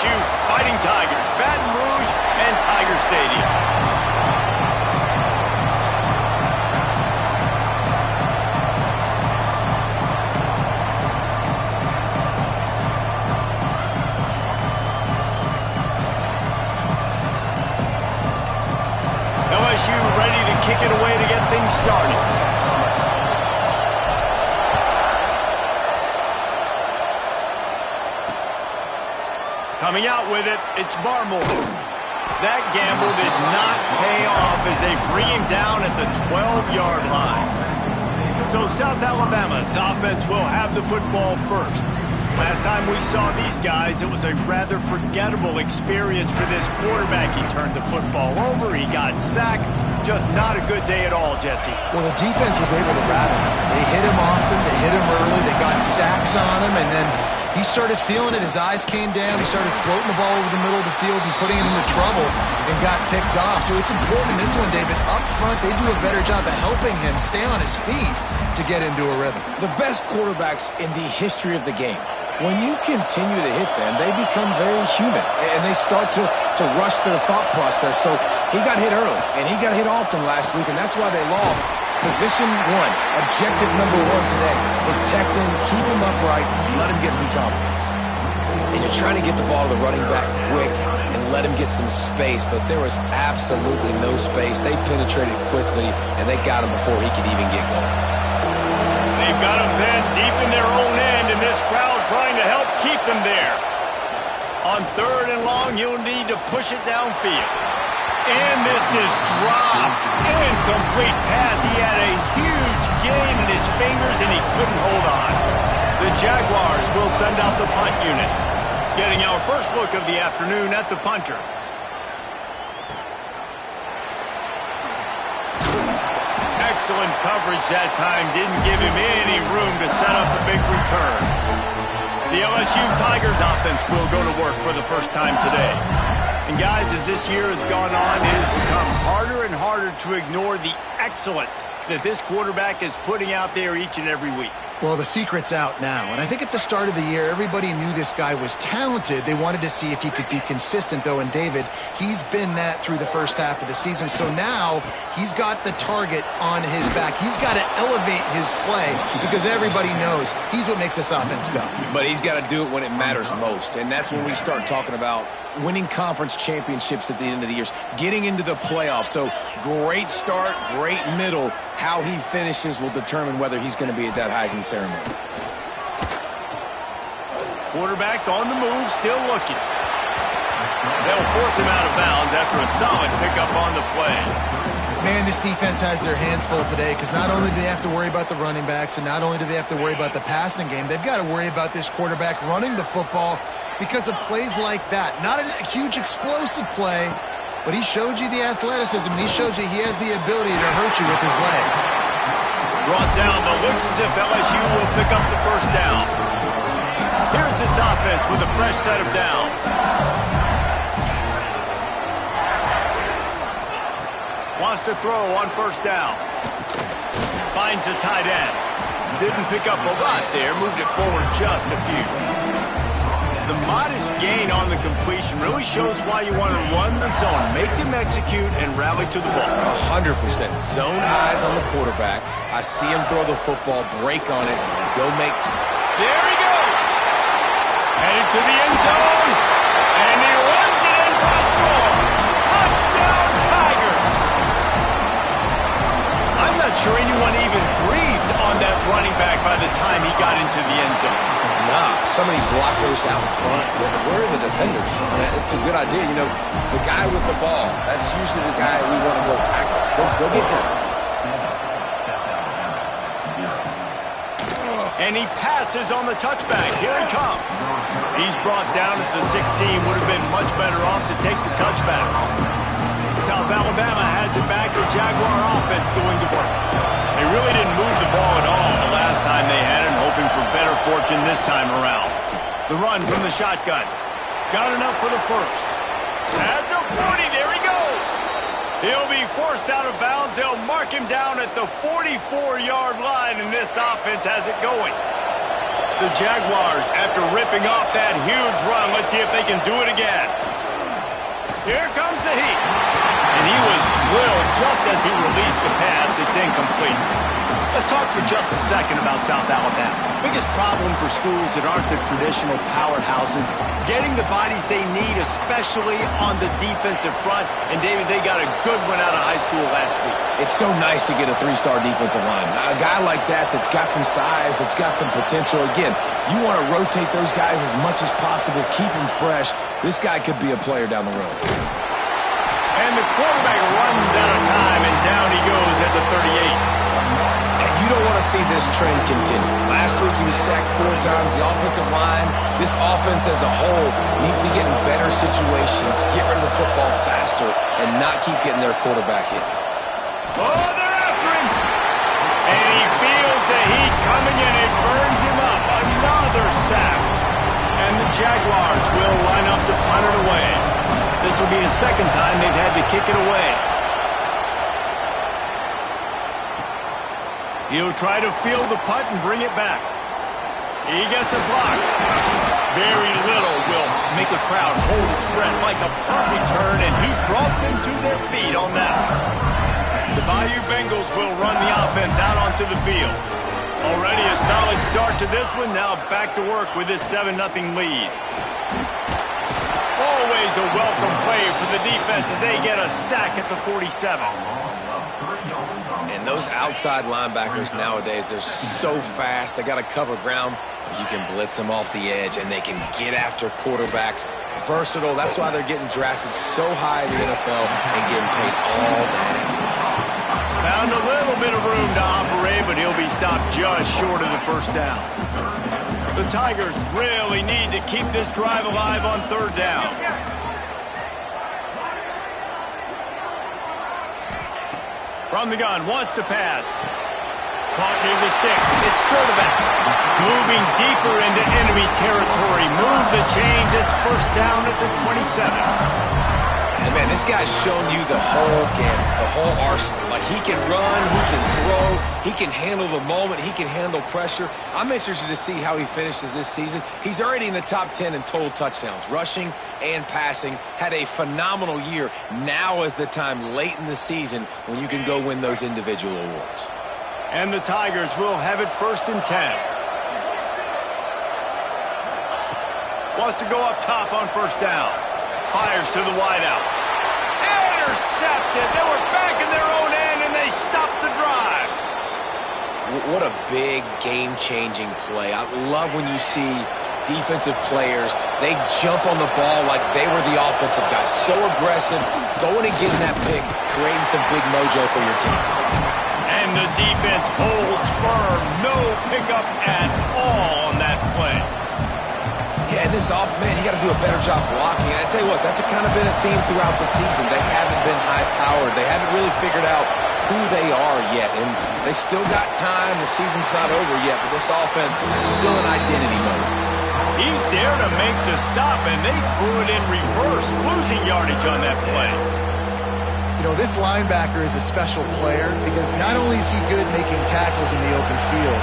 LSU Fighting Tigers, Baton Rouge and Tiger Stadium. LSU ready to kick it away to get things started. Coming out with it, it's Barmore. That gamble did not pay off as they bring him down at the 12-yard line. So South Alabama's offense will have the football first. Last time we saw these guys, it was a rather forgettable experience for this quarterback. He turned the football over, he got sacked. Just not a good day at all, Jesse. Well, the defense was able to rattle him. They hit him often, they hit him early, they got sacks on him, and then he started feeling it. His eyes came down. He started floating the ball over the middle of the field and putting him into trouble and got picked off. So it's important in this one, David. Up front, they do a better job of helping him stay on his feet to get into a rhythm. The best quarterbacks in the history of the game, when you continue to hit them, they become very human, and they start to rush their thought process. So he got hit early, and he got hit often last week, and that's why they lost. Position one, objective number one today. Protect him, keep him upright, let him get some confidence. And you're trying to get the ball to the running back quick and let him get some space, but there was absolutely no space. They penetrated quickly, and they got him before he could even get going. They've got him pinned deep in their own end, and this crowd trying to help keep them there. On 3rd and long, you'll need to push it downfield. And this is dropped. Incomplete pass. He had a huge gain in his fingers, and he couldn't hold on. The Jaguars will send out the punt unit. Getting our first look of the afternoon at the punter. Excellent coverage that time. Didn't give him any room to set up a big return. The LSU Tigers offense will go to work for the first time today. And guys, as this year has gone on, it has become harder and harder to ignore the excellence that this quarterback is putting out there each and every week. Well, the secret's out now, and I think at the start of the year, everybody knew this guy was talented. They wanted to see if he could be consistent, though, and David, he's been that through the first half of the season. So now he's got the target on his back. He's got to elevate his play because everybody knows he's what makes this offense go. But he's got to do it when it matters most, and that's when we start talking about winning conference championships at the end of the year, getting into the playoffs. So great start, great middle. How he finishes will determine whether he's going to be at that Heisman ceremony. Quarterback on the move, still looking. They'll force him out of bounds after a solid pickup on the play. Man, this defense has their hands full today because not only do they have to worry about the running backs and not only do they have to worry about the passing game, they've got to worry about this quarterback running the football because of plays like that. Not a huge explosive play, but he showed you the athleticism, and he showed you he has the ability to hurt you with his legs. Brought down, but looks as if LSU will pick up the first down. Here's this offense with a fresh set of downs. Wants to throw on first down. Finds the tight end. Didn't pick up a lot there, moved it forward just a few. The modest gain on the completion really shows why you want to run the zone, make them execute, and rally to the ball. 100%. Zone eyes on the quarterback. I see him throw the football, break on it, go make There he goes. Headed to the end zone, and he runs it in for a score. Touchdown, Tiger. I'm not sure anyone even breathed on that running back by the time he got into the end zone. Nah, so many blockers out in front. Where are the defenders? It's a good idea. You know, the guy with the ball, that's usually the guy we want to go tackle. Go get him. And he passes on the touchback. Here he comes. He's brought down at the 16. Would have been much better off to take the touchback. South Alabama has it back. The Jaguar offense going to work. They really didn't move the ball at all the last time they had it, hoping for better fortune this time around. The run from the shotgun. Got enough for the first. At the 40, there he goes. He'll be forced out of bounds. They'll mark him down at the 44-yard line, and this offense has it going. The Jaguars, after ripping off that huge run, let's see if they can do it again. Here comes the heat. And he was drilled just as he released the pass. It's incomplete. Let's talk for just a second about South Alabama. Biggest problem for schools that aren't the traditional powerhouses, getting the bodies they need, especially on the defensive front. And, David, they got a good one out of high school last week. It's so nice to get a three-star defensive line. A guy like that's got some size, that's got some potential. Again, you want to rotate those guys as much as possible, keep them fresh. This guy could be a player down the road. And the quarterback runs out of time, and down he goes at the 38. And you don't want to see this trend continue. Last week he was sacked 4 times. The offensive line, this offense as a whole, needs to get in better situations, get rid of the football faster, and not keep getting their quarterback hit. Oh, they're after him. And he feels the heat coming, and it burns him up. Another sack. And the Jaguars will line up to punt it away. This will be the second time they've had to kick it away. He'll try to field the punt and bring it back. He gets a block. Very little will make a crowd hold its breath like a punt return, and he brought them to their feet on that. The Bayou Bengals will run the offense out onto the field. Already a solid start to this one. Now back to work with this 7-0 lead. Always a welcome play for the defense as they get a sack at the 47. And those outside linebackers nowadays, they're so fast. They got to cover ground. You can blitz them off the edge, and they can get after quarterbacks. Versatile. That's why they're getting drafted so high in the NFL and getting paid all day. Found a little bit of room to operate, but he'll be stopped just short of the first down. The Tigers really need to keep this drive alive on 3rd down. From the gun, wants to pass. Caught near the sticks. It's Sturdivant. Moving deeper into enemy territory. Move the chains. It's 1st down at the 27. And man, this guy's shown you the whole gamut, the whole arsenal. Like, he can run, he can throw, he can handle the moment, he can handle pressure. I'm interested to see how he finishes this season. He's already in the top 10 in total touchdowns, rushing and passing. Had a phenomenal year. Now is the time late in the season when you can go win those individual awards. And the Tigers will have it 1st and 10. Wants to go up top on 1st down. Fires to the wideout. Intercepted. They were back in their own end, and they stopped the drive. What a big game-changing play. I love when you see defensive players, they jump on the ball like they were the offensive guys. So aggressive, going and getting that pick, creating some big mojo for your team. And the defense holds firm. No pickup at all on that play. Yeah, and this man, you got to do a better job blocking. And I tell you what, that's kind of been a theme throughout the season. They haven't been high-powered. They haven't really figured out who they are yet. And they still got time. The season's not over yet, but this offense is still in identity mode. He's there to make the stop, and they threw it in reverse, losing yardage on that play. You know, this linebacker is a special player because not only is he good making tackles in the open field,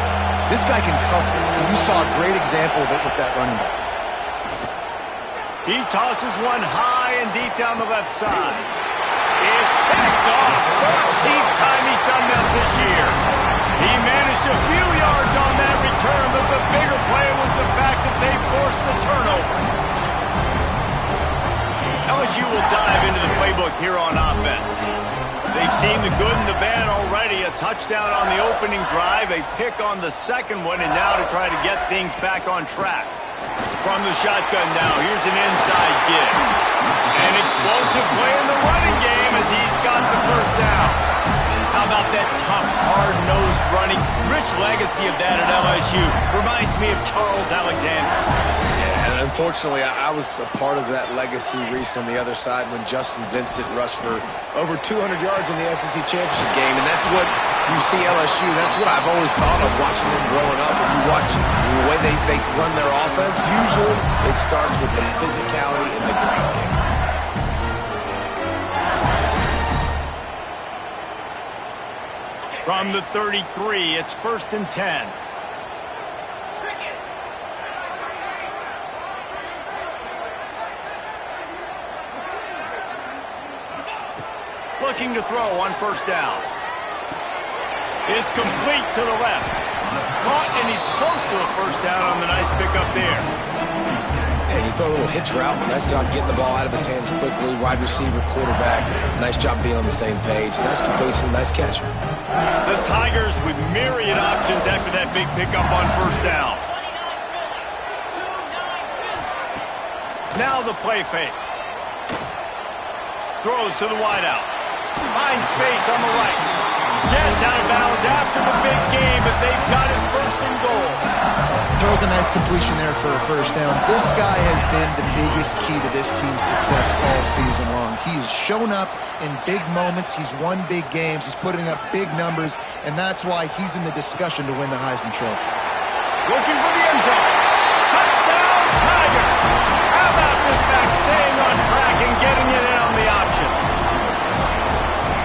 this guy can cover. And you saw a great example of it with that running back. He tosses one high and deep down the left side. It's picked off. 13th time he's done that this year. He managed a few yards on that return, but the bigger play was the fact that they forced the turnover. LSU will dive into the playbook here on offense. They've seen the good and the bad already. A touchdown on the opening drive, a pick on the second one, and now to try to get things back on track. From the shotgun now, here's an inside give. An explosive play in the running game as he's got the 1st down. How about that tough, hard-nosed running? Rich legacy of that at LSU. Reminds me of Charles Alexander. Yeah, and unfortunately, I was a part of that legacy, Reese, on the other side when Justin Vincent rushed for over 200 yards in the SEC Championship game, and that's what you see LSU. That's what I've always thought of watching them growing up. If you watch the way they run their offense, usually it starts with the physicality in the ground game. From the 33, it's 1st and 10. looking to throw on first down. It's complete to the left. Caught, and he's close to a first down on the nice pickup there. Yeah, you throw a little hitch route. Nice job getting the ball out of his hands quickly. Wide receiver, quarterback. Nice job being on the same page. Nice completion, nice catch. The Tigers with myriad options after that big pickup on first down. Now the play fake. Throws to the wideout. Finds space on the right. Gets out of bounds after the big game, but they've got it first and goal. Throws a nice completion there for a first down. This guy has been the biggest key to this team's success all season long. He's shown up in big moments. He's won big games. He's putting up big numbers, and that's why he's in the discussion to win the Heisman Trophy. Looking for the end zone. Touchdown, Tigers! How about this back staying on track and getting it in on the option?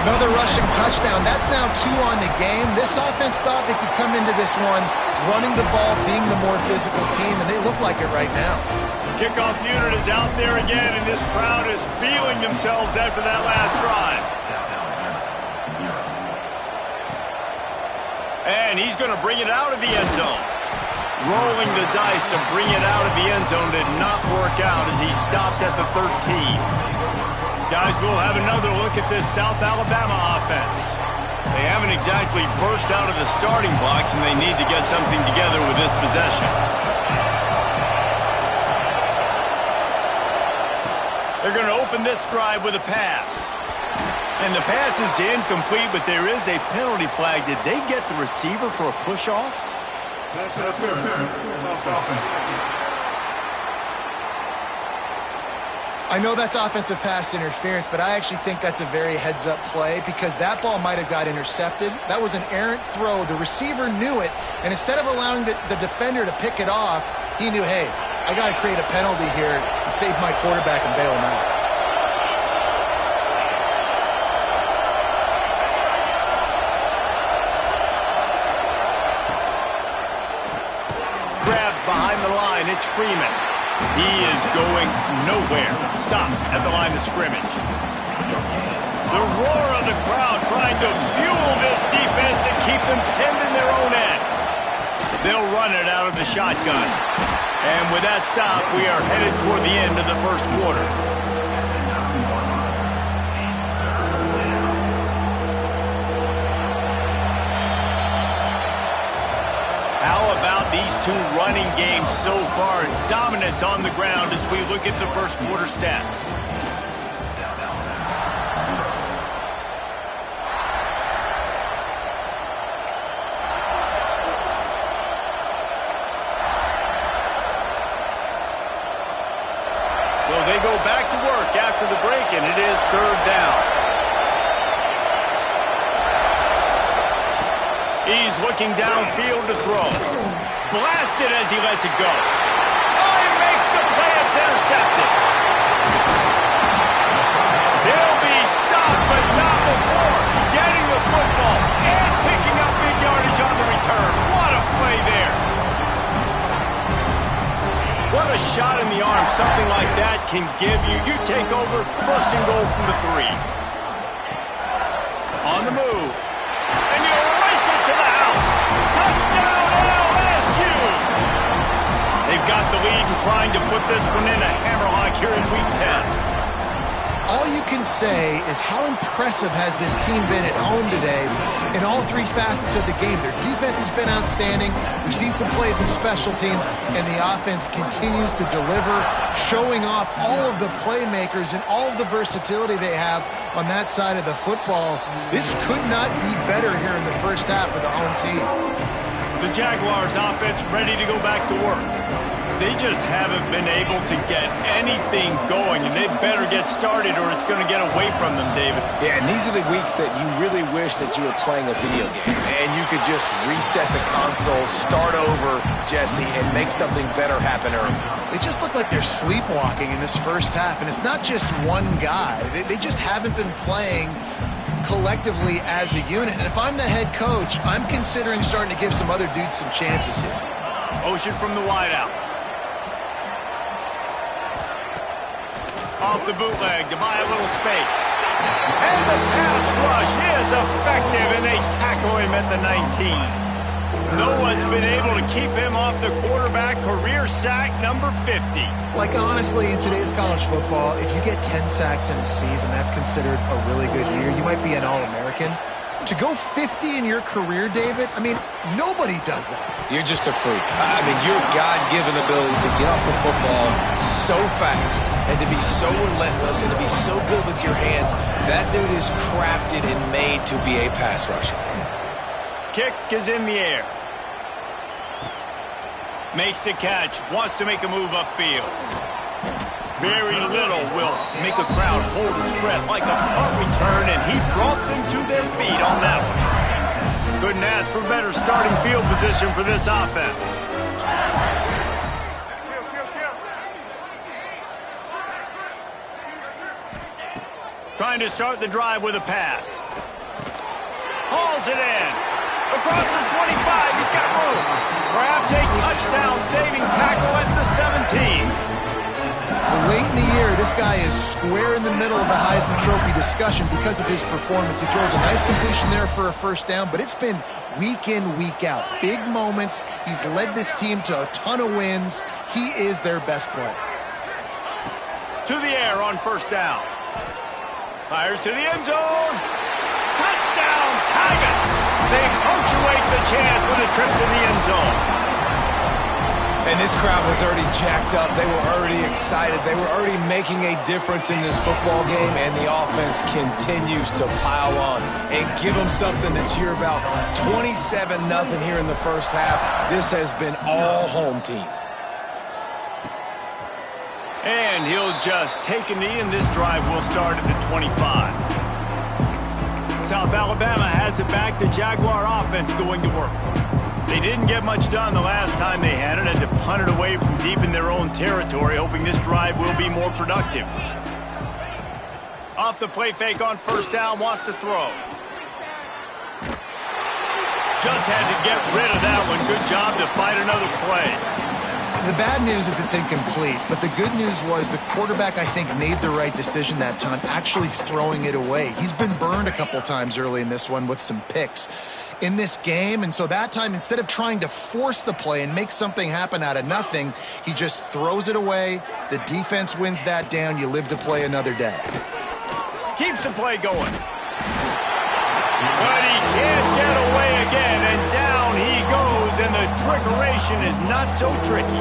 Another rushing touchdown. That's now 2 on the game. This offense thought they could come into this one running the ball, being the more physical team, and they look like it right now. Kickoff unit is out there again, and this crowd is feeling themselves after that last drive. And he's going to bring it out of the end zone. Rolling the dice to bring it out of the end zone did not work out as he stopped at the 13. Guys, we'll have another look at this South Alabama offense. They haven't exactly burst out of the starting blocks, and they need to get something together with this possession. They're going to open this drive with a pass. And the pass is incomplete, but there is a penalty flag. Did they get the receiver for a push-off? I know that's offensive pass interference, but I actually think that's a very heads-up play because that ball might have got intercepted. That was an errant throw. The receiver knew it, and instead of allowing the defender to pick it off, he knew, hey, I got to create a penalty here and save my quarterback and bail him out. Grabbed behind the line. It's Freeman. He is going nowhere. Stop at the line of scrimmage. The roar of the crowd trying to fuel this defense to keep them pinned in their own end. They'll run it out of the shotgun. And with that stop, we are headed toward the end of the first quarter. How about these two running games so far? Dominance on the ground as we look at the first quarter stats. So they go back to work after the break, and it is third down. He's looking downfield to throw. Blasted as he lets it go. Oh, he makes the play. It's intercepted. They'll be stopped, but not before getting the football and picking up big yardage on the return. What a play there. What a shot in the arm something like that can give you. You take over, first and goal from the 3. On the move. And you race it to the house. Touchdown LSU. They've got the lead and trying to put this one in a hammerlock here in Week 10. All you can say is how impressive has this team been at home today in all 3 facets of the game. Their defense has been outstanding. We've seen some plays in special teams, and the offense continues to deliver, showing off all of the playmakers and all of the versatility they have on that side of the football. This could not be better here in the first half of the home team. The Jaguars offense ready to go back to work. They just haven't been able to get anything going, and they better get started or it's going to get away from them, David. Yeah, and these are the weeks that you really wish that you were playing a video game and you could just reset the console, start over, Jesse, and make something better happen early. They just look like they're sleepwalking in this first half, and it's not just one guy. They just haven't been playing collectively as a unit. And if I'm the head coach, I'm considering starting to give some other dudes some chances here. Motion from the wideout. Off the bootleg to buy a little space. And the pass rush is effective, and they tackle him at the 19. No one's been able to keep him off the quarterback. Career sack number 50. Like, honestly, in today's college football, if you get 10 sacks in a season, that's considered a really good year. You might be an All-American. To go 50 in your career, David, I mean, nobody does that. You're just a freak. I mean, your God-given ability to get off the football so fast and to be so relentless and to be so good with your hands, that dude is crafted and made to be a pass rusher. Kick is in the air. Makes the catch. Wants to make a move upfield. Very little will make a crowd hold its breath like a punt return, and he brought them to their feet on that one. Couldn't ask for better starting field position for this offense. Trying to start the drive with a pass. Hauls it in. Across the 25, he's got room. Perhaps a touchdown-saving tackle at the 17. Late in the year, this guy is square in the middle of the Heisman Trophy discussion because of his performance. He throws a nice completion there for a first down, but it's been week in, week out. Big moments. He's led this team to a ton of wins. He is their best player. To the air on first down. Fires to the end zone. Touchdown, Tigers! They punctuate the chant with a trip to the end zone. And this crowd was already jacked up. They were already excited. They were already making a difference in this football game, and the offense continues to pile on and give them something to cheer about. 27-0 here in the first half. This has been all home team. And he'll just take a knee, and this drive will start at the 25. South Alabama has it back. The Jaguar offense going to work. They didn't get much done the last time they had it, and to punt it away from deep in their own territory, hoping this drive will be more productive. Off the play fake on first down, wants to throw. Just had to get rid of that one. Good job to fight another play. The bad news is it's incomplete, but the good news was the quarterback, I think, made the right decision that time, actually throwing it away. He's been burned a couple times early in this one with some picks in this game, and so that time, instead of trying to force the play and make something happen out of nothing, he just throws it away. The defense wins that down. You live to play another day. Keeps the play going. But he can't get away again, and down he goes, and the trickeration is not so tricky.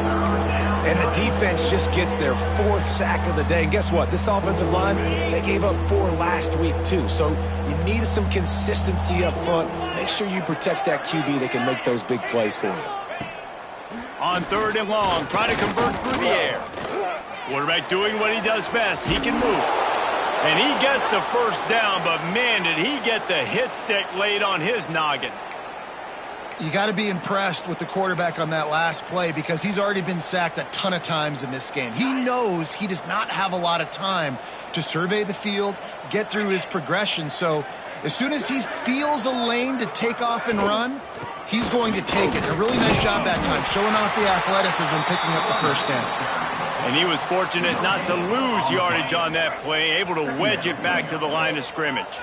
And the defense just gets their fourth sack of the day. And guess what? This offensive line, they gave up 4 last week too. So you need some consistency up front. Make sure you protect that QB that can make those big plays for you. On third and long, trying to convert through the air. Quarterback doing what he does best. He can move. And he gets the first down, but man, did he get the hit stick laid on his noggin. You got to be impressed with the quarterback on that last play because he's already been sacked a ton of times in this game. He knows he does not have a lot of time to survey the field, get through his progression. So as soon as he feels a lane to take off and run, he's going to take it. A really nice job that time, showing off the athleticism and picking up the first down. And he was fortunate not to lose yardage on that play, able to wedge it back to the line of scrimmage.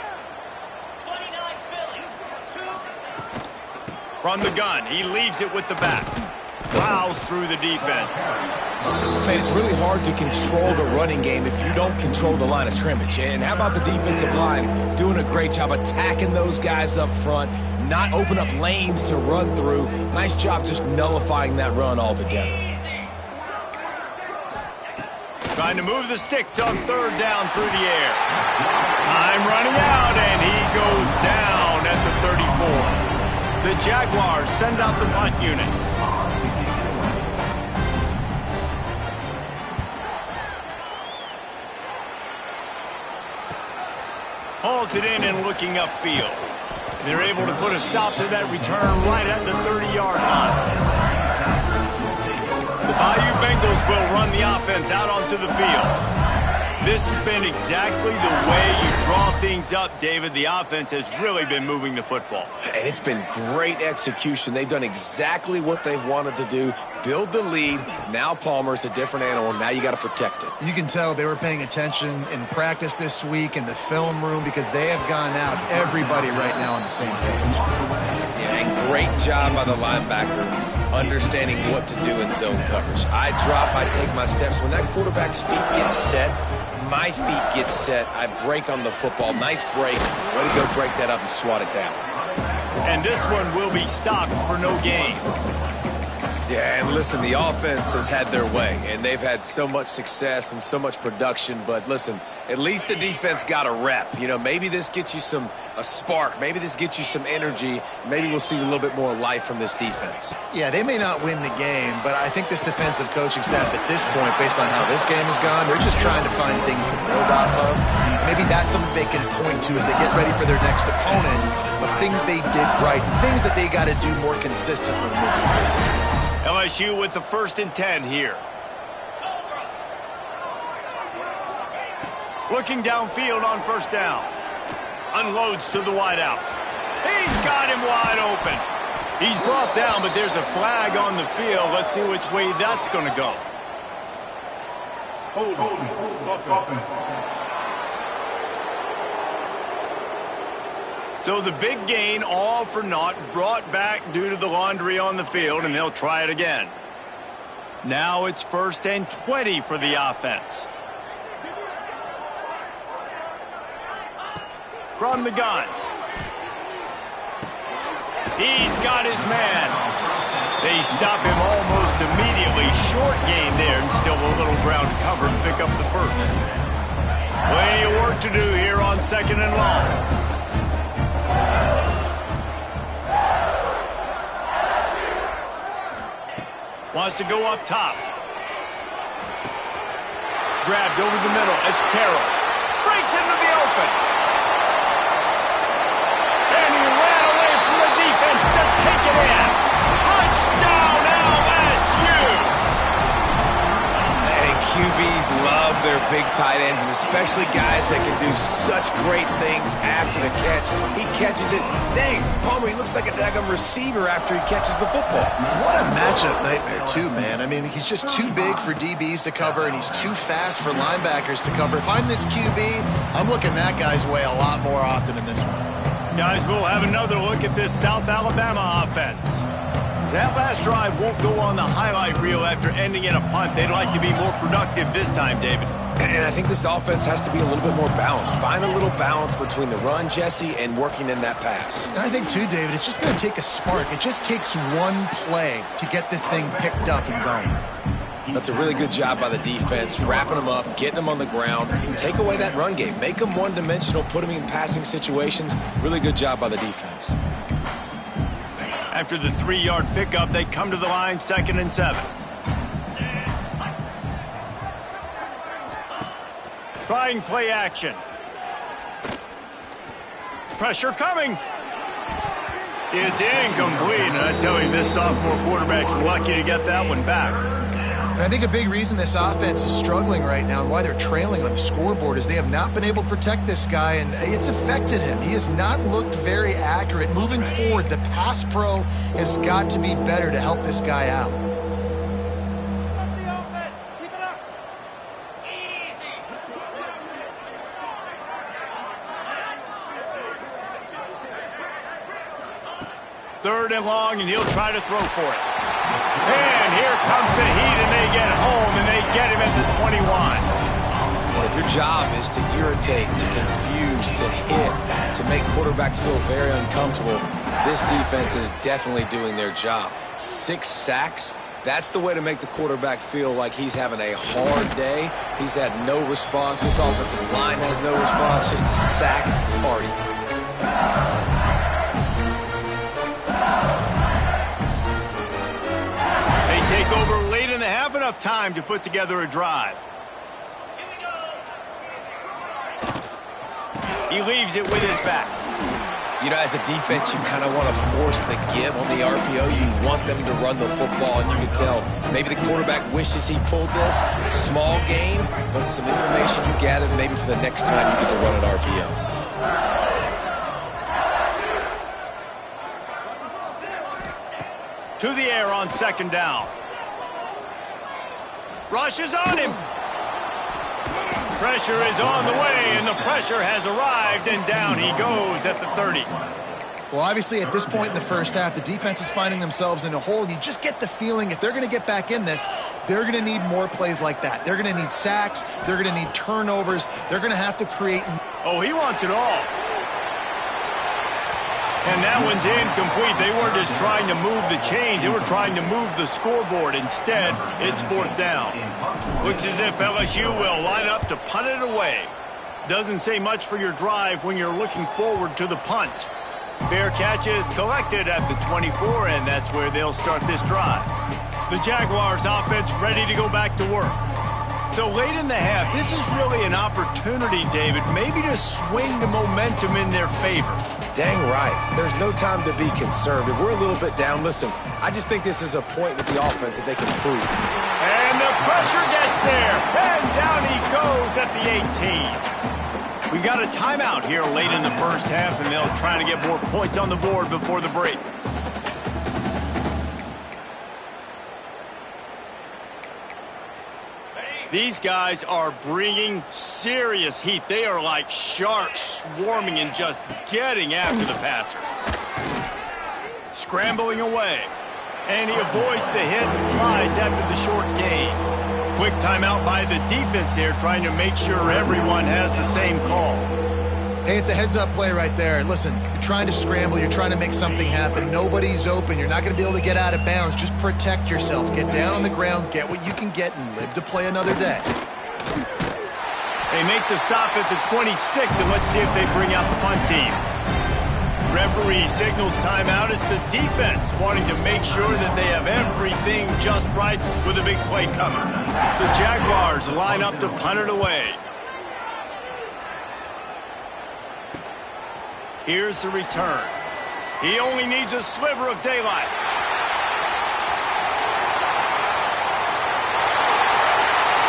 From the gun, he leaves it with the back. Plows through the defense. Man, it's really hard to control the running game if you don't control the line of scrimmage. And how about the defensive line doing a great job attacking those guys up front, not open up lanes to run through. Nice job just nullifying that run altogether. Trying to move the sticks on third down through the air. Time running out, and he goes down at the 34. The Jaguars send out the punt unit. Hauls it in and looking upfield. They're able to put a stop to that return right at the 30-yard line. The Bayou Bengals will run the offense out onto the field. This has been exactly the way you draw things up, David. The offense has really been moving the football. And it's been great execution. They've done exactly what they've wanted to do. Build the lead. Now Palmer's a different animal. Now you got to protect it. You can tell they were paying attention in practice this week in the film room because they have gone out, everybody right now on the same page. Yeah, and great job by the linebacker understanding what to do in zone coverage. I drop, I take my steps. When that quarterback's feet get set, my feet get set. I break on the football. Nice break. Way to go break that up and swat it down. And this one will be stopped for no gain. Yeah, and listen, the offense has had their way, and they've had so much success and so much production. But listen, at least the defense got a rep. You know, maybe this gets you a spark. Maybe this gets you some energy. Maybe we'll see a little bit more life from this defense. Yeah, they may not win the game, but I think this defensive coaching staff at this point, based on how this game has gone, they're just trying to find things to build off of. Maybe that's something they can point to as they get ready for their next opponent of things they did right, things that they got to do more consistently moving forward. LSU with the 1st and 10 here. Looking downfield on 1st down. Unloads to the wideout. He's got him wide open. He's brought down, but there's a flag on the field. Let's see which way that's going to go. So the big gain, all for naught, brought back due to the laundry on the field, and they'll try it again. Now it's 1st and 20 for the offense. From the gun. He's got his man. They stop him almost immediately. Short gain there, and still a little ground cover to pick up the 1st. Plenty of work to do here on 2nd and long. Wants to go up top. Grabbed over the middle. It's Terrell. Breaks into the open. And he ran away from the defense to take it in. Touchdown, LSU! And QBs love their big tight ends, and especially guys that can do such great things after the catch. He catches it. Dang, Palmer, he looks like a daggum receiver after he catches the football. What a matchup nightmare, too, man. I mean, he's just too big for DBs to cover, and he's too fast for linebackers to cover. If I'm this QB, I'm looking that guy's way a lot more often than this one. Guys, we'll have another look at this South Alabama offense. That last drive won't go on the highlight reel after ending in a punt. They'd like to be more productive this time, David. And I think this offense has to be a little bit more balanced. Find a little balance between the run, Jesse, and working in that pass. And I think, too, David, it's just going to take a spark. It just takes one play to get this thing picked up and going. That's a really good job by the defense, wrapping them up, getting them on the ground. Take away that run game. Make them one-dimensional, put them in passing situations. Really good job by the defense. After the 3-yard pickup, they come to the line, 2nd and 7. Trying play action. Pressure coming. It's incomplete, and I tell you, this sophomore quarterback's lucky to get that one back. And I think a big reason this offense is struggling right now and why they're trailing on the scoreboard is they have not been able to protect this guy, and it's affected him. He has not looked very accurate. Moving forward, the pass pro has got to be better to help this guy out. Third and long, and he'll try to throw for it. And here comes the heat, and they get home, and they get him at the 21. Well, if your job is to irritate, to confuse, to hit, to make quarterbacks feel very uncomfortable, this defense is definitely doing their job. 6 sacks, that's the way to make the quarterback feel like he's having a hard day. He's had no response. This offensive line has no response, just a sack party. Take over late in the half, enough time to put together a drive. He leaves it with his back. You know, as a defense, you kind of want to force the give on the RPO. You want them to run the football, and you can tell maybe the quarterback wishes he pulled this. Small gain, but some information you gathered maybe for the next time you get to run an RPO. To the air on second down. Rush is on him. Pressure is on the way, and the pressure has arrived, and down he goes at the 30. Well, obviously, at this point in the first half, the defense is finding themselves in a hole, and you just get the feeling if they're going to get back in this, they're going to need more plays like that. They're going to need sacks. They're going to need turnovers. They're going to have to create... Oh, he wants it all. And that one's incomplete. They weren't just trying to move the chains. They were trying to move the scoreboard. Instead, it's fourth down. Looks as if LSU will line up to punt it away. Doesn't say much for your drive when you're looking forward to the punt. Fair catch is collected at the 24, and that's where they'll start this drive. The Jaguars offense ready to go back to work. So late in the half, this is really an opportunity, David, maybe to swing the momentum in their favor. Dang right. There's no time to be concerned. If we're a little bit down, listen, I just think this is a point with the offense that they can prove. And the pressure gets there, and down he goes at the 18. We got a timeout here late in the first half, and they'll try to get more points on the board before the break. These guys are bringing serious heat. They are like sharks swarming and just getting after the passer. Scrambling away. And he avoids the hit and slides after the short gain. Quick timeout by the defense there, trying to make sure everyone has the same call. Hey, it's a heads-up play right there. Listen, you're trying to scramble. You're trying to make something happen. Nobody's open. You're not going to be able to get out of bounds. Just protect yourself. Get down on the ground, get what you can get, and live to play another day. They make the stop at the 26, and let's see if they bring out the punt team. Referee signals timeout. It's the defense wanting to make sure that they have everything just right with a big play coming. The Jaguars line up to punt it away. Here's the return. He only needs a sliver of daylight.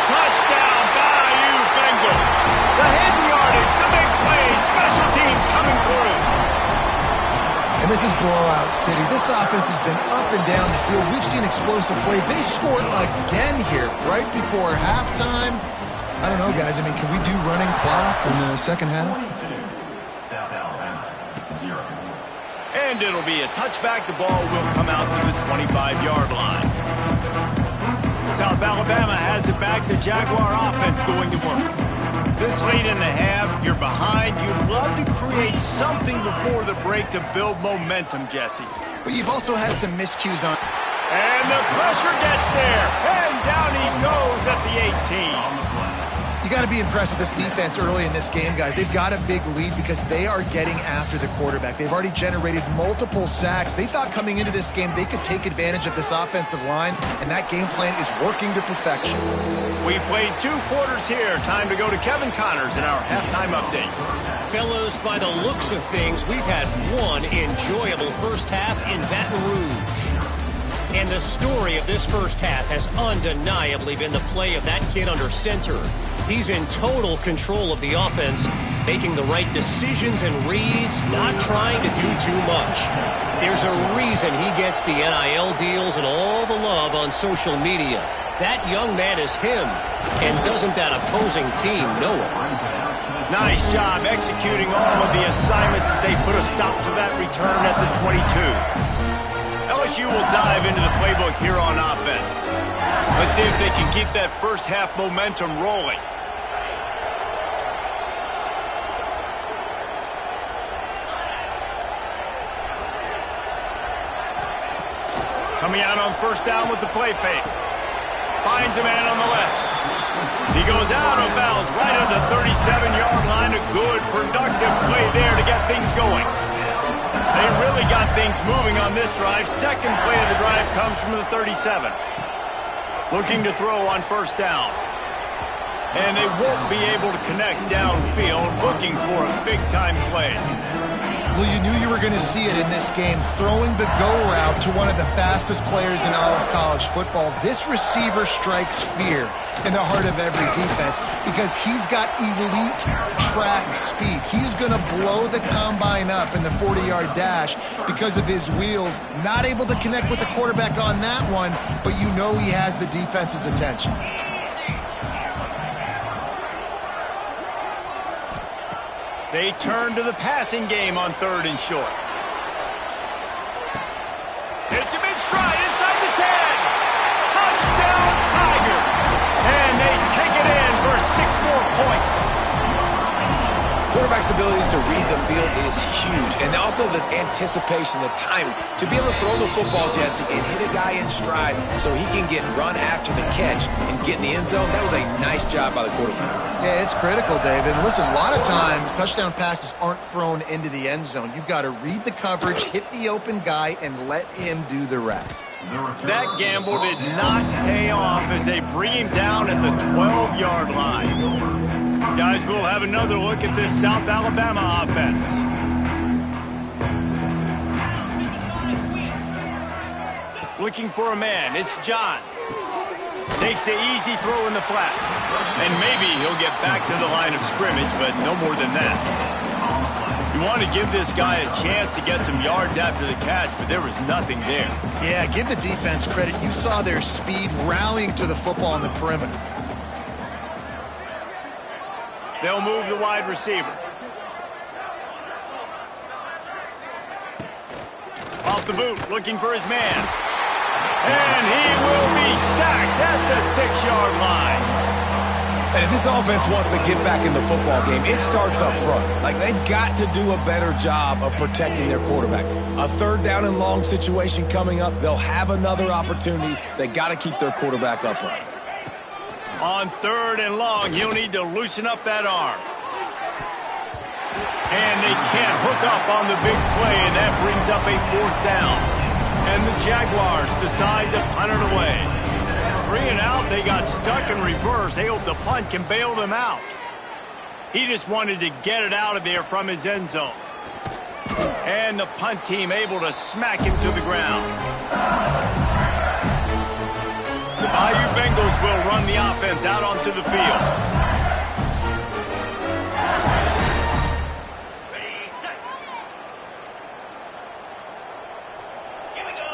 Touchdown, Bayou Bengals. The hidden yardage, the big plays, special teams coming through. And this is blowout city. This offense has been up and down the field. We've seen explosive plays. They scored again here right before halftime. I don't know, guys. I mean, can we do running clock in the second half? And it'll be a touchback. The ball will come out to the 25-yard line. South Alabama has it back. The Jaguar offense going to work. This late in the half, you're behind. You'd love to create something before the break to build momentum, Jesse. But you've also had some miscues on. And the pressure gets there. And down he goes at the 18. You got to be impressed with this defense early in this game, guys. They've got a big lead because they are getting after the quarterback. They've already generated multiple sacks. They thought coming into this game they could take advantage of this offensive line, and that game plan is working to perfection. We've played 2 quarters here. Time to go to Kevin Connors in our halftime update. Fellows, by the looks of things, we've had one enjoyable first half in Baton Rouge. And the story of this first half has undeniably been the play of that kid under center. He's in total control of the offense, making the right decisions and reads, not trying to do too much. There's a reason he gets the NIL deals and all the love on social media. That young man is him, and doesn't that opposing team know it? Nice job executing all of the assignments as they put a stop to that return at the 22. LSU will dive into the playbook here on offense. Let's see if they can keep that first half momentum rolling. Coming out on first down with the play fake. Finds a man on the left. He goes out of bounds right at the 37-yard line. A good, productive play there to get things going. They really got things moving on this drive. Second play of the drive comes from the 37. Looking to throw on first down. And they won't be able to connect downfield, looking for a big-time play. Well, you knew you were going to see it in this game, throwing the go route to one of the fastest players in all of college football. This receiver strikes fear in the heart of every defense because he's got elite track speed. He's going to blow the combine up in the 40-yard dash because of his wheels. Not able to connect with the quarterback on that one, but you know he has the defense's attention. They turn to the passing game on 3rd and short. Hits him in stride inside the 10. Touchdown, Tigers. And they take it in for 6 more points. Quarterback's abilities to read the field is huge. And also the anticipation, the timing. To be able to throw the football, Jesse, and hit a guy in stride so he can get run after the catch and get in the end zone, that was a nice job by the quarterback. Yeah, it's critical, David. And listen, a lot of times touchdown passes aren't thrown into the end zone. You've got to read the coverage, hit the open guy, and let him do the rest. That gamble did not pay off as they bring him down at the 12-yard line. Guys, we'll have another look at this South Alabama offense. Looking for a man. It's Johns. Takes the easy throw in the flat. And maybe he'll get back to the line of scrimmage, but no more than that. You want to give this guy a chance to get some yards after the catch, but there was nothing there. Yeah, give the defense credit. You saw their speed rallying to the football on the perimeter. They'll move the wide receiver. Off the boot, looking for his man. And he will be sacked at the 6-yard line. And if this offense wants to get back in the football game, it starts up front. Like, they've got to do a better job of protecting their quarterback. A 3rd down and long situation coming up, they'll have another opportunity. They got to keep their quarterback upright. On 3rd and long, he'll need to loosen up that arm. And they can't hook up on the big play, and that brings up a 4th down. And the Jaguars decide to punt it away. 3 and out, they got stuck in reverse. They hope the punt can bail them out. He just wanted to get it out of there from his end zone. And the punt team able to smack him to the ground. The Bayou Bengals will run the offense out onto the field. Ready, set. Here we go.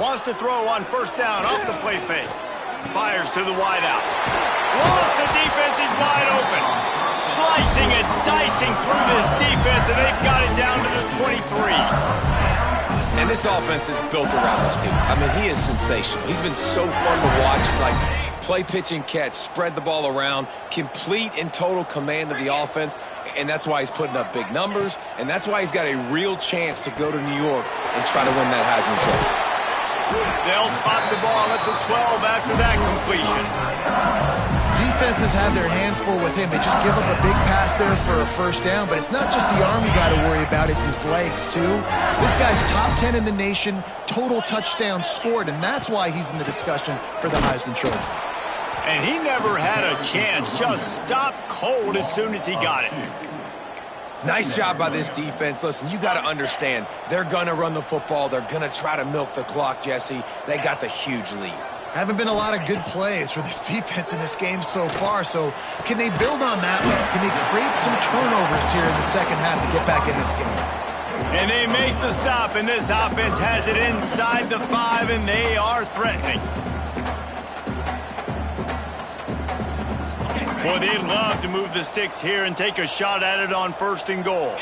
Wants to throw on 1st down off the play fake. Fires to the wideout. Lost the defense is wide open. Slicing and dicing through this defense, and they've got it down to the 23. And this offense is built around this dude. I mean, he is sensational. He's been so fun to watch. Like, play, pitch, and catch, spread the ball around, complete and total command of the offense. And that's why he's putting up big numbers. And that's why he's got a real chance to go to New York and try to win that Heisman Trophy. They'll spot the ball at the 12 after that completion. Defenses have their hands full with him. They just give up a big pass there for a 1st down, but it's not just the arm you got to worry about, it's his legs too. This guy's top 10 in the nation, total touchdowns scored, and that's why he's in the discussion for the Heisman Trophy. And he never had a chance, just stopped cold as soon as he got it. Nice job by this defense. Listen, you got to understand, they're going to run the football. They're going to try to milk the clock, Jesse. They got the huge lead. Haven't been a lot of good plays for this defense in this game so far, so can they build on that one? Can they create some turnovers here in the 2nd half to get back in this game? And they make the stop, and this offense has it inside the 5, and they are threatening. Boy, they'd love to move the sticks here and take a shot at it on 1st and goal.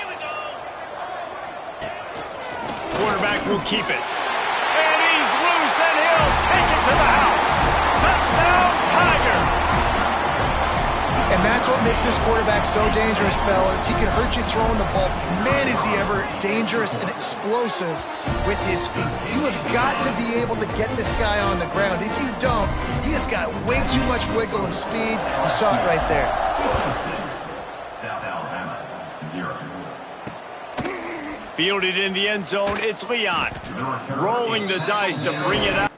Quarterback will keep it. And he's loose, and he'll take it to the house. Touchdown, Tigers! And that's what makes this quarterback so dangerous, fellas. He can hurt you throwing the ball. Man, is he ever dangerous and explosive with his feet. You have got to be able to get this guy on the ground. If you don't, he has got way too much wiggle and speed. You saw it right there. South Alabama, 0. Fielded in the end zone, it's Leon. Rolling the dice to bring it out.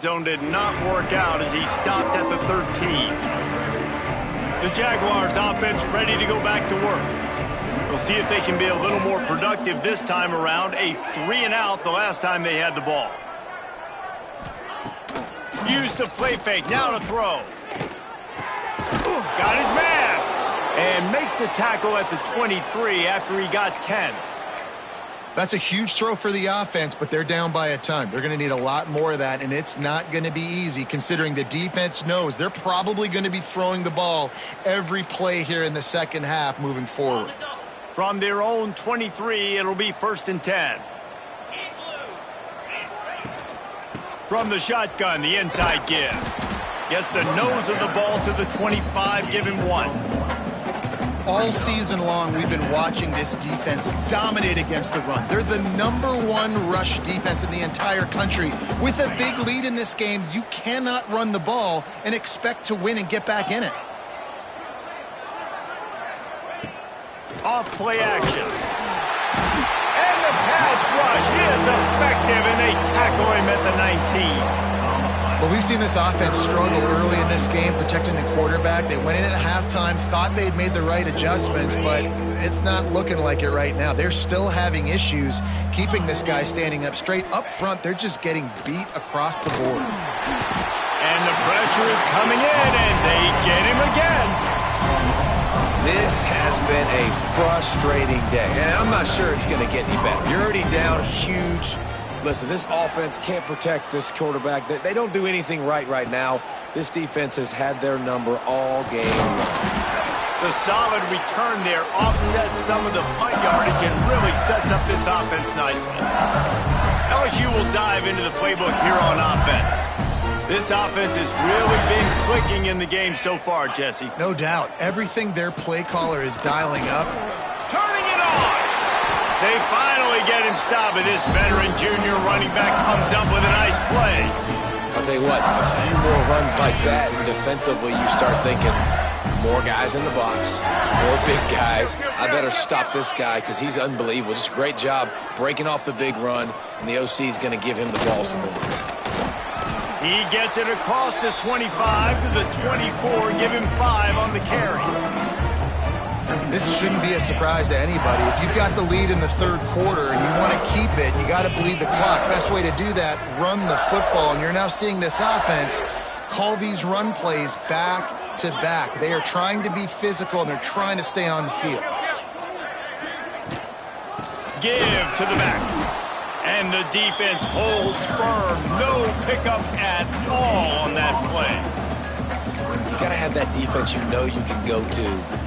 red zone did not work out as he stopped at the 13. The Jaguars offense ready to go back to work. We'll see if they can be a little more productive this time around. A 3-and-out the last time they had the ball. Use the play fake. Now to throw. Got his man. And makes the tackle at the 23 after he got 10. That's a huge throw for the offense, but they're down by a ton. They're going to need a lot more of that, and it's not going to be easy considering the defense knows they're probably going to be throwing the ball every play here in the second half moving forward. From their own 23, it'll be 1st and 10. From the shotgun, the inside give. Gets the nose of the ball to the 25, give him 1. All season long, we've been watching this defense dominate against the run. They're the #1 rush defense in the entire country. With a big lead in this game, you cannot run the ball and expect to win and get back in it. Off play action. And the pass rush is effective, and they tackle him at the 19. But we've seen this offense struggle early in this game protecting the quarterback. They went in at halftime, thought they'd made the right adjustments, but it's not looking like it right now. They're still having issues keeping this guy standing up straight. Up front, they're just getting beat across the board. And the pressure is coming in, and they get him again. This has been a frustrating day, and I'm not sure it's going to get any better. You're already down huge. Listen, this offense can't protect this quarterback. They don't do anything right now. This defense has had their number all game long. The solid return there offsets some of the punt yardage and really sets up this offense nicely. LSU will dive into the playbook here on offense. This offense has really been clicking in the game so far, Jesse. No doubt. Everything their play caller is dialing up. Turning it on! They finally get him stopped, and this veteran junior running back comes up with a nice play. I'll tell you what, a few more runs like that, and defensively you start thinking, more guys in the box, more big guys. I better stop this guy because he's unbelievable. Just a great job breaking off the big run, and the OC is going to give him the ball some more. He gets it across the 25 to the 24, give him 5 on the carry. This shouldn't be a surprise to anybody. If you've got the lead in the third quarter and you want to keep it, you got to bleed the clock. Best way to do that, run the football. And you're now seeing this offense call these run plays back to back. They are trying to be physical, and they're trying to stay on the field. Give to the back. And the defense holds firm. No pickup at all on that play. You got to have that defense you know you can go to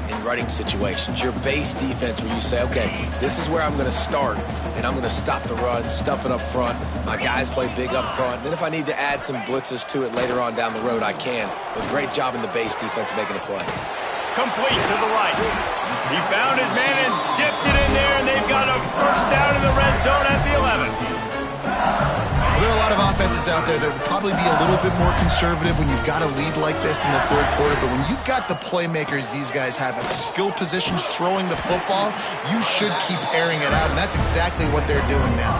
in running situations. Your base defense where you say, okay, this is where I'm going to start, and I'm going to stop the run, stuff it up front. My guys play big up front. Then if I need to add some blitzes to it later on down the road, I can. But great job in the base defense making a play. Complete to the right. He found his man and zipped it in there, and they've got a first down in the red zone at the 11. There are a lot of offenses out there that would probably be a little bit more conservative when you've got a lead like this in the third quarter. But when you've got the playmakers these guys have at the skill positions throwing the football, you should keep airing it out. And that's exactly what they're doing now.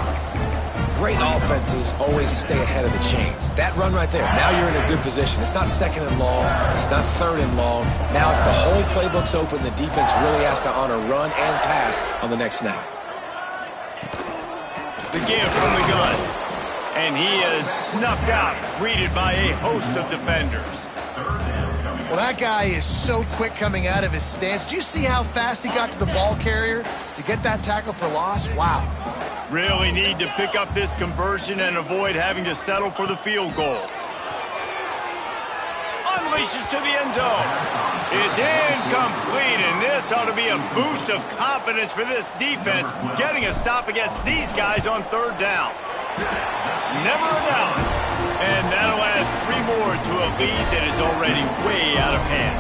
Great offenses always stay ahead of the chains. That run right there, now you're in a good position. It's not second and long. It's not third and long. Now as the whole playbook's open, the defense really has to honor run and pass on the next snap. The give from the gun. And he is snuffed out, greeted by a host of defenders. Well, that guy is so quick coming out of his stance. Do you see how fast he got to the ball carrier to get that tackle for loss? Wow. Really need to pick up this conversion and avoid having to settle for the field goal. Unleashes to the end zone. It's incomplete, and this ought to be a boost of confidence for this defense, getting a stop against these guys on third down. Never a doubt. And that'll add 3 more to a lead that is already way out of hand.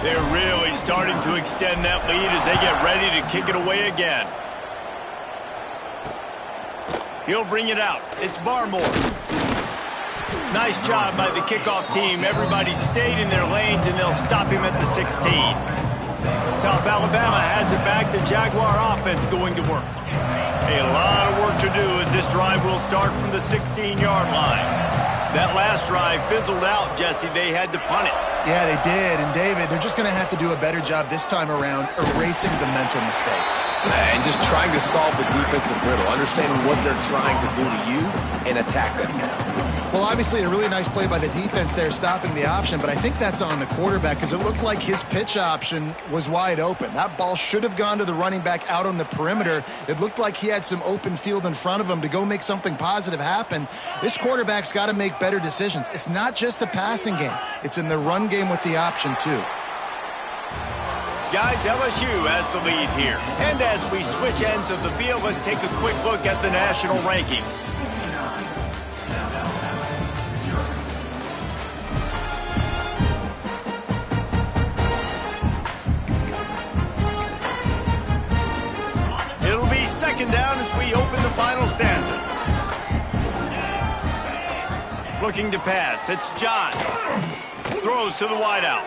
They're really starting to extend that lead as they get ready to kick it away again. He'll bring it out. It's Barmore. Nice job by the kickoff team. Everybody stayed in their lanes, and they'll stop him at the 16. South Alabama has it back. The Jaguar offense going to work. A lot of work to do as this drive will start from the 16-yard line. That last drive fizzled out, Jesse. They had to punt it. Yeah, they did. And, David, they're just going to have to do a better job this time around erasing the mental mistakes. And just trying to solve the defensive riddle, understanding what they're trying to do to you and attack them. Well, obviously, a really nice play by the defense there, stopping the option, but I think that's on the quarterback because it looked like his pitch option was wide open. That ball should have gone to the running back out on the perimeter. It looked like he had some open field in front of him to go make something positive happen. This quarterback's got to make better decisions. It's not just the passing game. It's in the run game with the option, too. Guys, LSU has the lead here. And as we switch ends of the field, let's take a quick look at the national rankings. It'll be second down as we open the final stanza. Looking to pass, it's John. Throws to the wideout.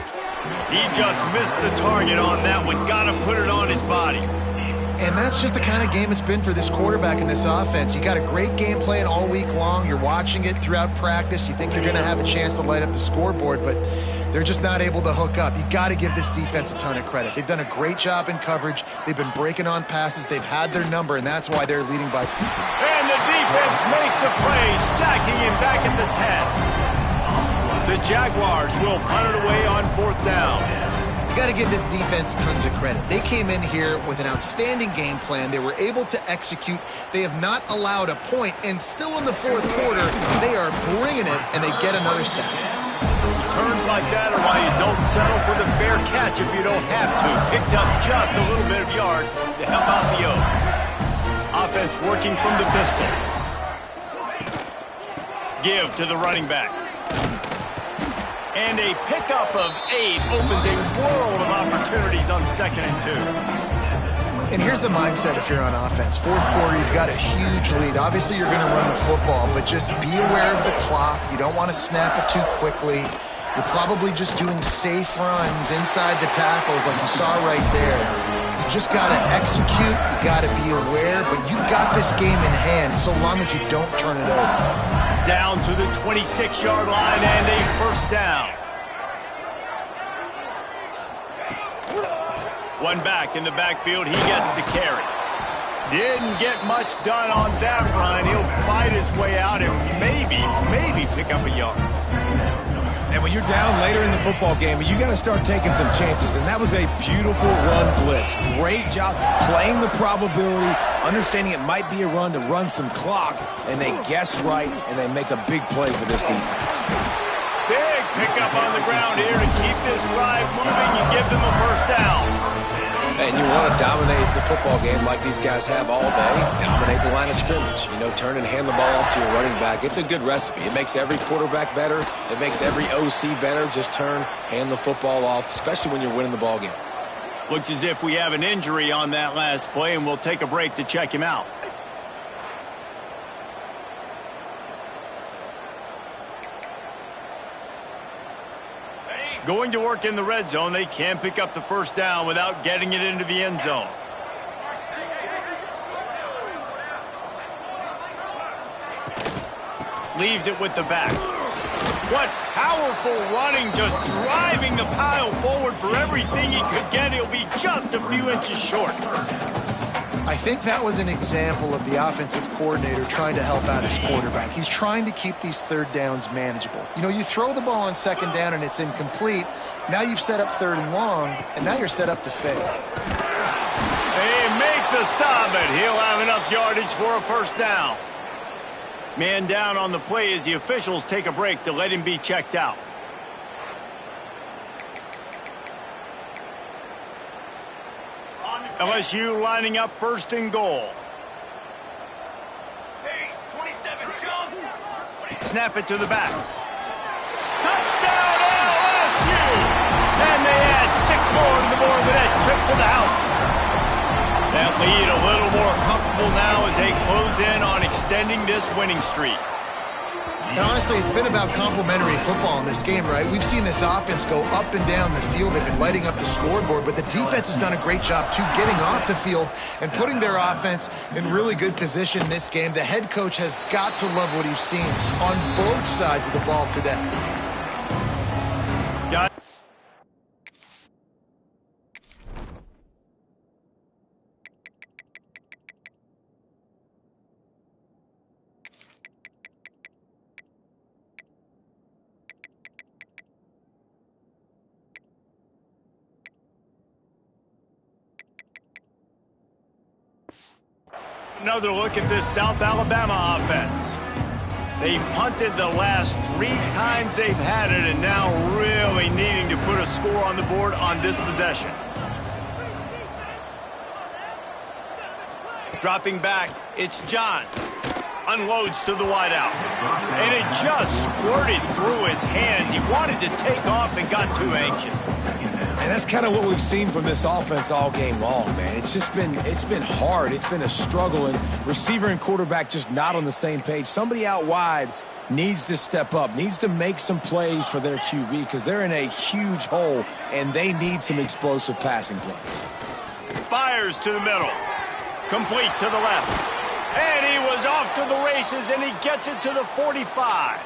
He just missed the target on that one. Got to put it on his body. And that's just the kind of game it's been for this quarterback in this offense. You got a great game plan all week long. You're watching it throughout practice. You think you're going to have a chance to light up the scoreboard, but they're just not able to hook up. You got to give this defense a ton of credit. They've done a great job in coverage. They've been breaking on passes. They've had their number, and that's why they're leading by. And the defense makes a play, sacking him back at the 10. The Jaguars will punt it away on fourth down. You got to give this defense tons of credit. They came in here with an outstanding game plan. They were able to execute. They have not allowed a point, and still in the fourth quarter, they are bringing it, and they get another sack. Turns like that are why you don't settle for the fair catch if you don't have to. Picks up just a little bit of yards to help out the O. Offense working from the pistol. Give to the running back. And a pickup of 8 opens a world of opportunities on 2nd and 2. And here's the mindset if you're on offense. Fourth quarter, you've got a huge lead. Obviously, you're going to run the football, but just be aware of the clock. You don't want to snap it too quickly. You're probably just doing safe runs inside the tackles like you saw right there. You just got to execute. You got to be aware, but you've got this game in hand so long as you don't turn it over. Down to the 26-yard line and a first down. One back in the backfield. He gets to carry. Didn't get much done on that run. He'll fight his way out and maybe pick up a yard. And when you're down later in the football game, you got to start taking some chances. And that was a beautiful run blitz. Great job playing the probability, understanding it might be a run to run some clock, and they guess right, and they make a big play for this defense. Big pickup on the ground here to keep this drive moving. You give them a first down. And you want to dominate the football game like these guys have all day. Dominate the line of scrimmage. You know, turn and hand the ball off to your running back. It's a good recipe. It makes every quarterback better. It makes every OC better. Just turn, hand the football off, especially when you're winning the ball game. Looks as if we have an injury on that last play, and we'll take a break to check him out. Going to work in the red zone, they can't pick up the first down without getting it into the end zone. Leaves it with the back. What powerful running, just driving the pile forward for everything he could get. He'll be just a few inches short. I think that was an example of the offensive coordinator trying to help out his quarterback. He's trying to keep these third downs manageable. You know, you throw the ball on second down and it's incomplete. Now you've set up third and long, and now you're set up to fail. They make the stop, but he'll have enough yardage for a first down. Man down on the play as the officials take a break to let him be checked out. LSU lining up first and goal. Pace, 27, jump. Snap it to the back. Touchdown LSU! And they add 6 more to the board with that trip to the house. That lead a little more comfortable now as they close in on extending this winning streak. And honestly, it's been about complementary football in this game, right? We've seen this offense go up and down the field. They've been lighting up the scoreboard, but the defense has done a great job, too, getting off the field and putting their offense in really good position this game. The head coach has got to love what he's seen on both sides of the ball today. Another look at this South Alabama offense. They've punted the last 3 times they've had it, and now really needing to put a score on the board on this possession. Dropping back, it's John. Unloads to the wideout. And it just squirted through his hands. He wanted to take off and got too anxious. And that's kind of what we've seen from this offense all game long, man. It's been hard. It's been a struggle, and receiver and quarterback just not on the same page. Somebody out wide needs to step up, needs to make some plays for their QB because they're in a huge hole, and they need some explosive passing plays. Fires to the middle. Complete to the left. And he was off to the races, and he gets it to the 45.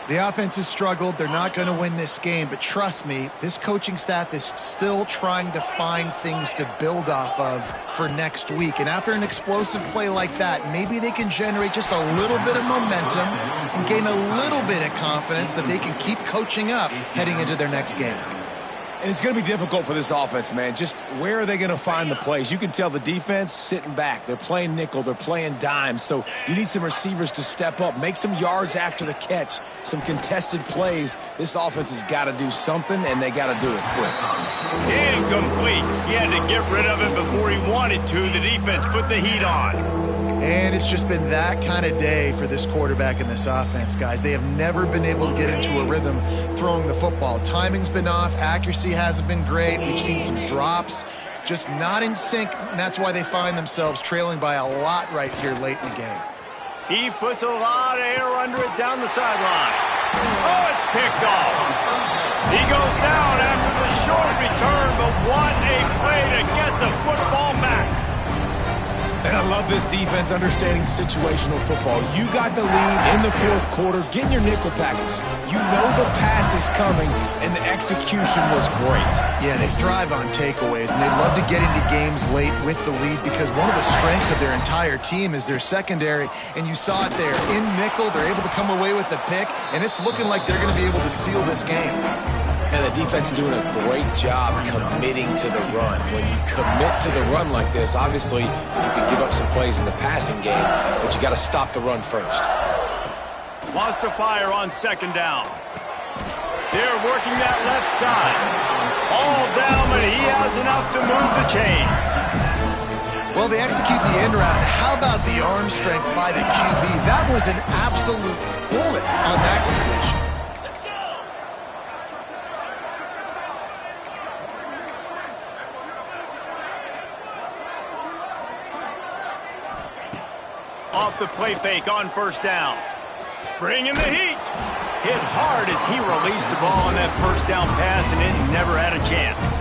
The offense has struggled. They're not going to win this game, but trust me, this coaching staff is still trying to find things to build off of for next week. And after an explosive play like that, maybe they can generate just a little bit of momentum and gain a little bit of confidence that they can keep coaching up heading into their next game. And it's going to be difficult for this offense, man. Just where are they going to find the plays? You can tell the defense sitting back. They're playing nickel. They're playing dime. So you need some receivers to step up, make some yards after the catch, some contested plays. This offense has got to do something, and they got to do it quick. Incomplete. He had to get rid of it before he wanted to. The defense put the heat on. And it's just been that kind of day for this quarterback and this offense, guys. They have never been able to get into a rhythm throwing the football. Timing's been off. Accuracy hasn't been great. We've seen some drops, just not in sync, and that's why they find themselves trailing by a lot right here late in the game. He puts a lot of air under it down the sideline. Oh, it's picked off. He goes down after the short return, but what a play to get the football back. And I love this defense understanding situational football. You got the lead in the fourth quarter. Get in your nickel packages. You know the pass is coming, and the execution was great. Yeah, they thrive on takeaways, and they love to get into games late with the lead because one of the strengths of their entire team is their secondary, and you saw it there. In nickel, they're able to come away with the pick, and it's looking like they're going to be able to seal this game. And the defense doing a great job committing to the run. When you commit to the run like this, obviously you can give up some plays in the passing game, but you got to stop the run first. Lost to fire on second down. They're working that left side. All down, but he has enough to move the chains. Well, they execute the end route. How about the arm strength by the QB? That was an absolute bullet on that completion. Off the play fake on first down. Bringing the heat. Hit hard as he released the ball on that first down pass, and it never had a chance.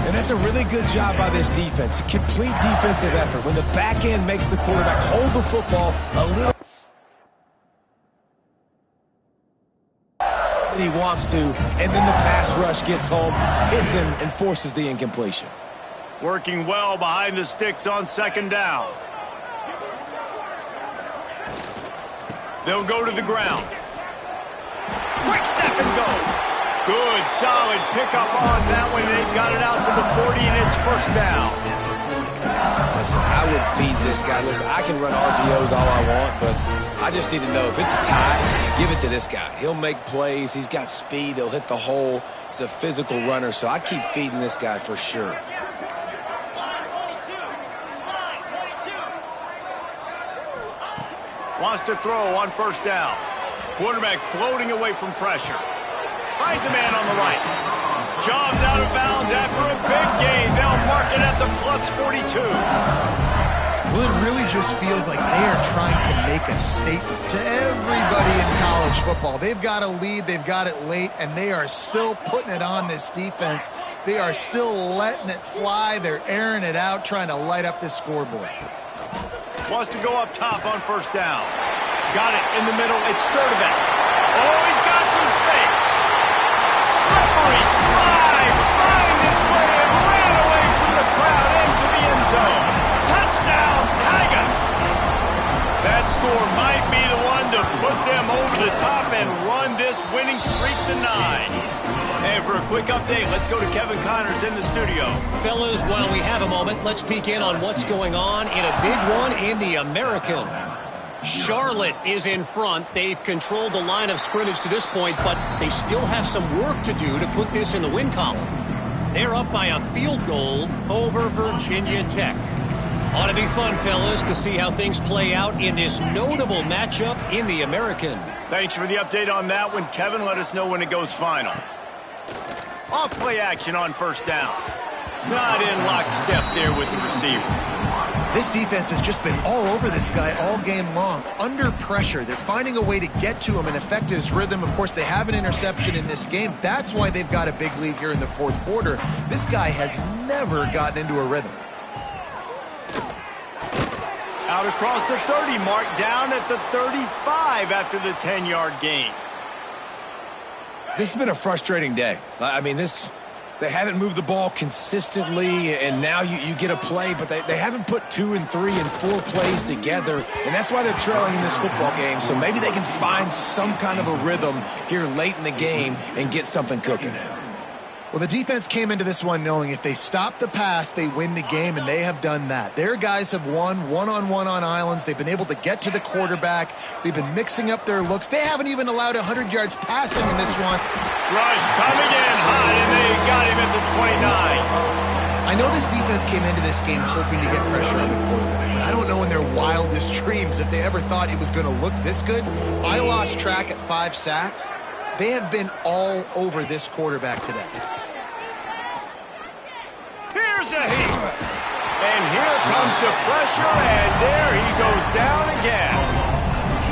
And that's a really good job by this defense. A complete defensive effort. When the back end makes the quarterback hold the football a little that he wants to, and then the pass rush gets home, hits him, and forces the incompletion. Working well behind the sticks on second down. They'll go to the ground. Quick step and go. Good, solid pickup on that one. They've got it out to the 40, and it's first down. Listen, I would feed this guy. Listen, I can run RPOs all I want, but I just need to know if it's a tie, give it to this guy. He'll make plays. He's got speed. He'll hit the hole. He's a physical runner, so I'd keep feeding this guy for sure. Wants to throw on first down. Quarterback floating away from pressure. Finds a man on the right. Shoved out of bounds after a big gain. They'll mark it at the plus 42. Well, it really just feels like they are trying to make a statement to everybody in college football. They've got a lead, they've got it late, and they are still putting it on this defense. They are still letting it fly. They're airing it out, trying to light up this scoreboard. Wants to go up top on first down. Got it in the middle. It's Sturdivant. Oh, he's got some space. Slippery slide. Find his way and ran away from the crowd into the end zone. Touchdown, Tigers. That score might be the one to put them over the top and run this winning streak to 9. And for a quick update, let's go to Kevin Connors in the studio. Fellas, while we have a moment, let's peek in on what's going on in a big one in the American. Charlotte is in front. They've controlled the line of scrimmage to this point, but they still have some work to do to put this in the win column. They're up by a field goal over Virginia Tech. Ought to be fun, fellas, to see how things play out in this notable matchup in the American. Thanks for the update on that one, Kevin. Let us know when it goes final. Off play action on first down. Not in lockstep there with the receiver. This defense has just been all over this guy all game long. Under pressure, they're finding a way to get to him and affect his rhythm. Of course, they have an interception in this game. That's why they've got a big lead here in the fourth quarter. This guy has never gotten into a rhythm. Out across the 30, mark down at the 35 after the 10-yard gain. This has been a frustrating day. I mean, they haven't moved the ball consistently, and now you get a play, but they haven't put 2 and 3 and 4 plays together, and that's why they're trailing in this football game. So maybe they can find some kind of a rhythm here late in the game and get something cooking. Well, the defense came into this one knowing if they stop the pass, they win the game, and they have done that. Their guys have won one-on-one on islands. They've been able to get to the quarterback. They've been mixing up their looks. They haven't even allowed 100 yards passing in this one. Rush coming in hot, and they got him at the 29. I know this defense came into this game hoping to get pressure on the quarterback, but I don't know in their wildest dreams if they ever thought it was going to look this good. I lost track at 5 sacks. They have been all over this quarterback today. Here's a heat. And here comes the pressure, and there he goes down again.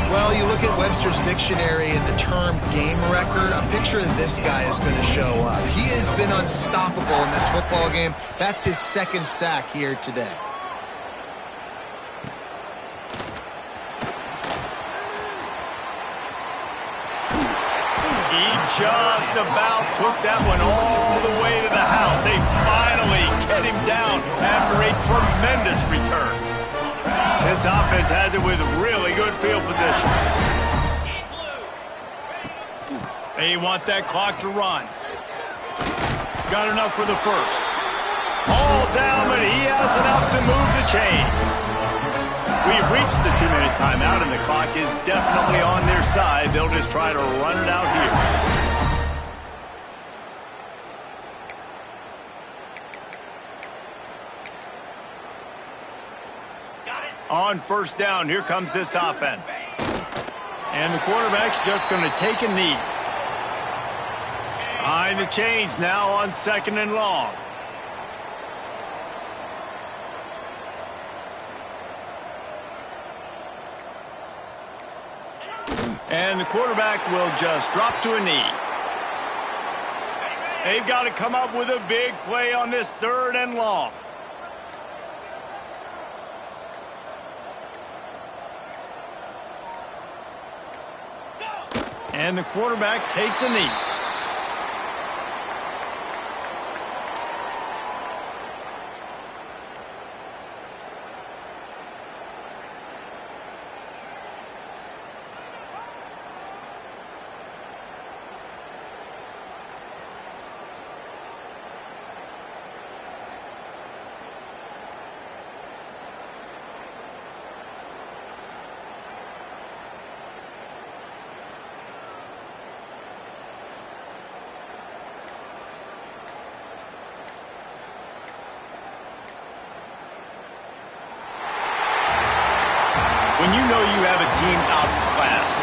Well, you look at Webster's dictionary and the term game record, a picture of this guy is going to show up. He has been unstoppable in this football game. That's his 2nd sack here today. He just about took that one all the way to the house. They finally get him down after a tremendous return. This offense has it with really good field position. They want that clock to run. Got enough for the first. All down, but he has enough to move the chains. We've reached the 2-minute timeout, and the clock is definitely on their side. They'll just try to run it out here. On first down, here comes this offense. And the quarterback's just going to take a knee. Behind the chains now on 2nd and long. And the quarterback will just drop to a knee. They've got to come up with a big play on this 3rd and long. And the quarterback takes a knee. When you know you have a team outclassed,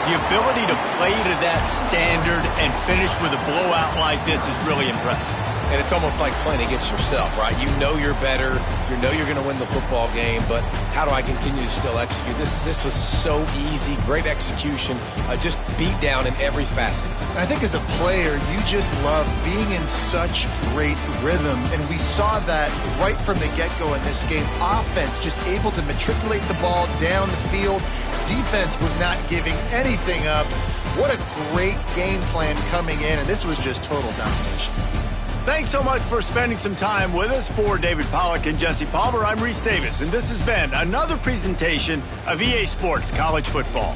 the ability to play to that standard and finish with a blowout like this is really impressive. And it's almost like playing against yourself, right? You know you're better. You know you're going to win the football game, but how do I continue to still execute? This was so easy, great execution, just beat down in every facet. I think as a player, you just love being in such great rhythm, and we saw that right from the get-go in this game. Offense just able to matriculate the ball down the field. Defense was not giving anything up. What a great game plan coming in, and this was just total domination. Thanks so much for spending some time with us. For David Pollack and Jesse Palmer, I'm Reese Davis, and this has been another presentation of EA Sports College Football.